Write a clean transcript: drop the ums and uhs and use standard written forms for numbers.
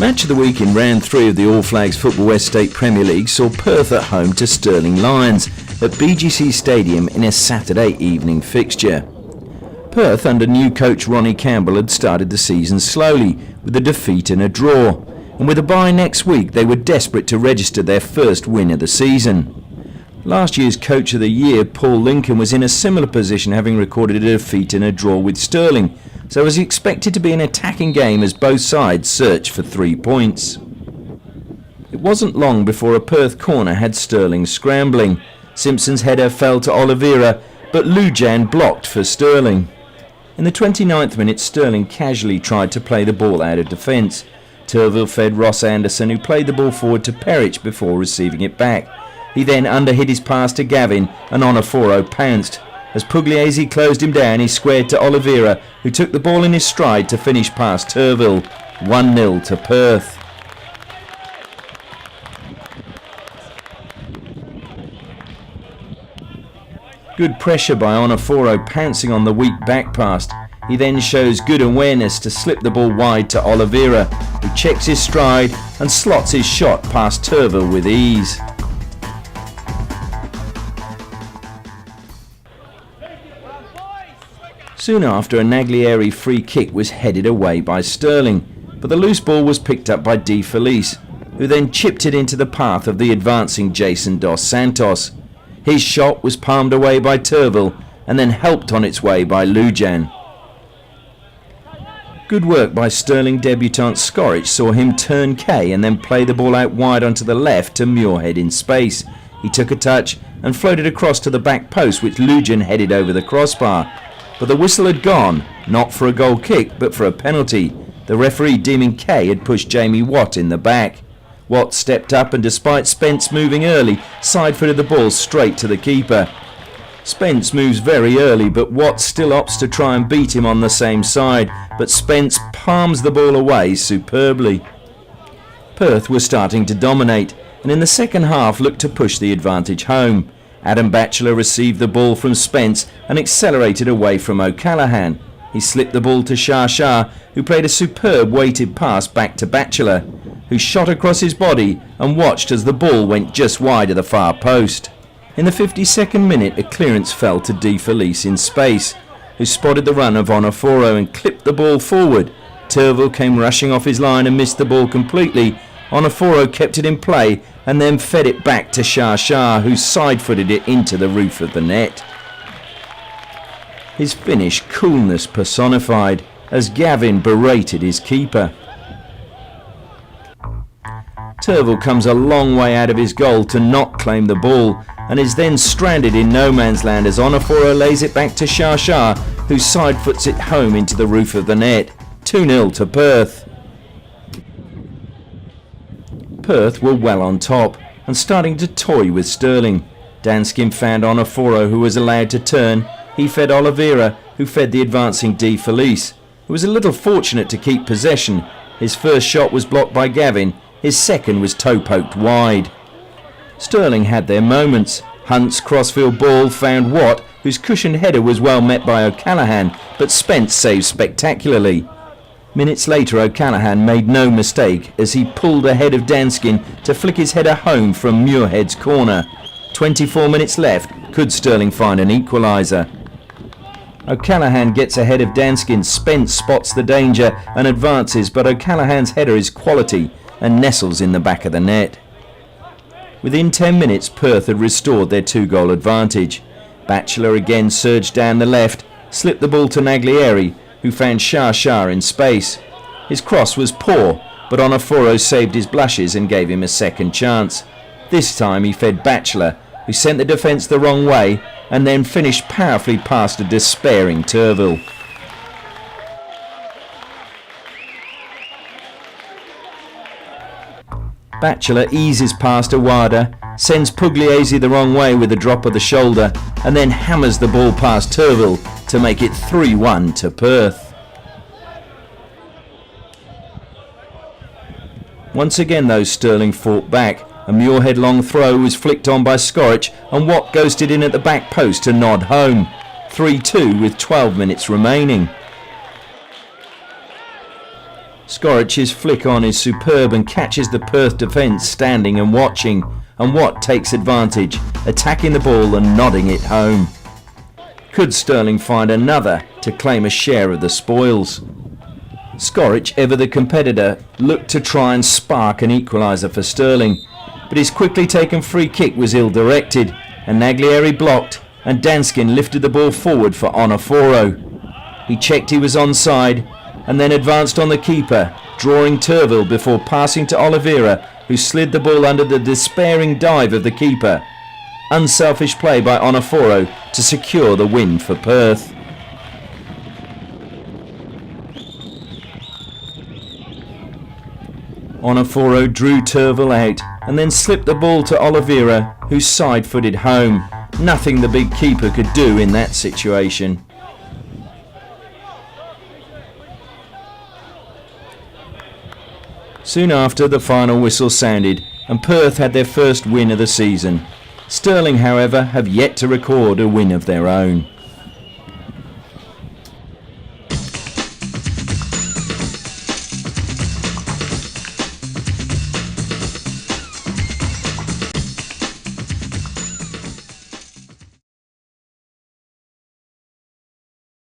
Match of the week in round 3 of the All Flags Football West State Premier League saw Perth at home to Stirling Lions at BGC Stadium in a Saturday evening fixture. Perth under new coach Ronnie Campbell had started the season slowly with a defeat and a draw, and with a bye next week they were desperate to register their first win of the season. Last year's Coach of the Year, Paul Lincoln, was in a similar position, having recorded a defeat and a draw with Stirling, so it was expected to be an attacking game as both sides searched for 3 points. It wasn't long before a Perth corner had Stirling scrambling. Simpson's header fell to Oliveira, but Lujan blocked for Stirling. In the 29th minute, Stirling casually tried to play the ball out of defence. Turville fed Ross Anderson, who played the ball forward to Perich before receiving it back. He then underhit his pass to Gavin, and Onoforo pounced. As Pugliese closed him down, he squared to Oliveira, who took the ball in his stride to finish past Turville. 1-0 to Perth. Good pressure by Onoforo, pouncing on the weak back pass. He then shows good awareness to slip the ball wide to Oliveira, who checks his stride and slots his shot past Turville with ease. Soon after, a Naglieri free kick was headed away by Stirling, but the loose ball was picked up by De Felice, who then chipped it into the path of the advancing Jason Dos Santos. His shot was palmed away by Turville and then helped on its way by Lujan. Good work by Stirling debutant Skorich saw him turn K and then play the ball out wide onto the left to Muirhead in space. He took a touch and floated across to the back post, which Lujan headed over the crossbar. But the whistle had gone, not for a goal kick but for a penalty, the referee deeming Kay had pushed Jamie Watt in the back. Watt stepped up and, despite Spence moving early, side-footed the ball straight to the keeper. Spence moves very early, but Watt still opts to try and beat him on the same side, but Spence palms the ball away superbly. Perth were starting to dominate, and in the second half looked to push the advantage home. Adam Batchelor received the ball from Spence and accelerated away from O'Callaghan. He slipped the ball to Shah, who played a superb weighted pass back to Batchelor, who shot across his body and watched as the ball went just wide of the far post. In the 52nd minute, a clearance fell to De Felice in space, who spotted the run of Onoforo and clipped the ball forward. Turville came rushing off his line and missed the ball completely. Onoforo kept it in play and then fed it back to Shah, who side-footed it into the roof of the net. His finish, coolness personified, as Gavin berated his keeper. Turville comes a long way out of his goal to not claim the ball, and is then stranded in no man's land as Onoforo lays it back to Shah, who side-foots it home into the roof of the net. 2-0 to Perth. Perth were well on top and starting to toy with Stirling. Danskin found Onoforo, who was allowed to turn. He fed Oliveira, who fed the advancing De Felice, who was a little fortunate to keep possession. His first shot was blocked by Gavin. His second was toe-poked wide. Stirling had their moments. Hunt's crossfield ball found Watt, whose cushioned header was well met by O'Callaghan, but Spence saved spectacularly. Minutes later, O'Callaghan made no mistake as he pulled ahead of Danskin to flick his header home from Muirhead's corner. 24 minutes left. Could Stirling find an equaliser? O'Callaghan gets ahead of Danskin. Spence spots the danger and advances, but O'Callaghan's header is quality and nestles in the back of the net. Within 10 minutes, Perth had restored their 2-goal advantage. Batchelor again surged down the left, slipped the ball to Naglieri, who found Shah in space. His cross was poor, but Onoforo saved his blushes and gave him a second chance. This time he fed Batchelor, who sent the defence the wrong way and then finished powerfully past a despairing Turville. Batchelor eases past Awada, sends Pugliese the wrong way with a drop of the shoulder, and then hammers the ball past Turville to make it 3-1 to Perth. Once again though, Stirling fought back. A Muirhead long throw was flicked on by Skorich, and Watt ghosted in at the back post to nod home. 3-2 with 12 minutes remaining. Skoric's flick on is superb and catches the Perth defence standing and watching, and Watt takes advantage, attacking the ball and nodding it home. Could Stirling find another to claim a share of the spoils? Skoric, ever the competitor, looked to try and spark an equaliser for Stirling, but his quickly taken free kick was ill-directed, and Naglieri blocked, and Danskin lifted the ball forward for Onoforo. He checked he was onside, and then advanced on the keeper, drawing Turville before passing to Oliveira, who slid the ball under the despairing dive of the keeper. Unselfish play by Onoforo to secure the win for Perth. Onoforo drew Turville out and then slipped the ball to Oliveira, who side-footed home. Nothing the big keeper could do in that situation. Soon after, the final whistle sounded and Perth had their first win of the season. Stirling, however, have yet to record a win of their own.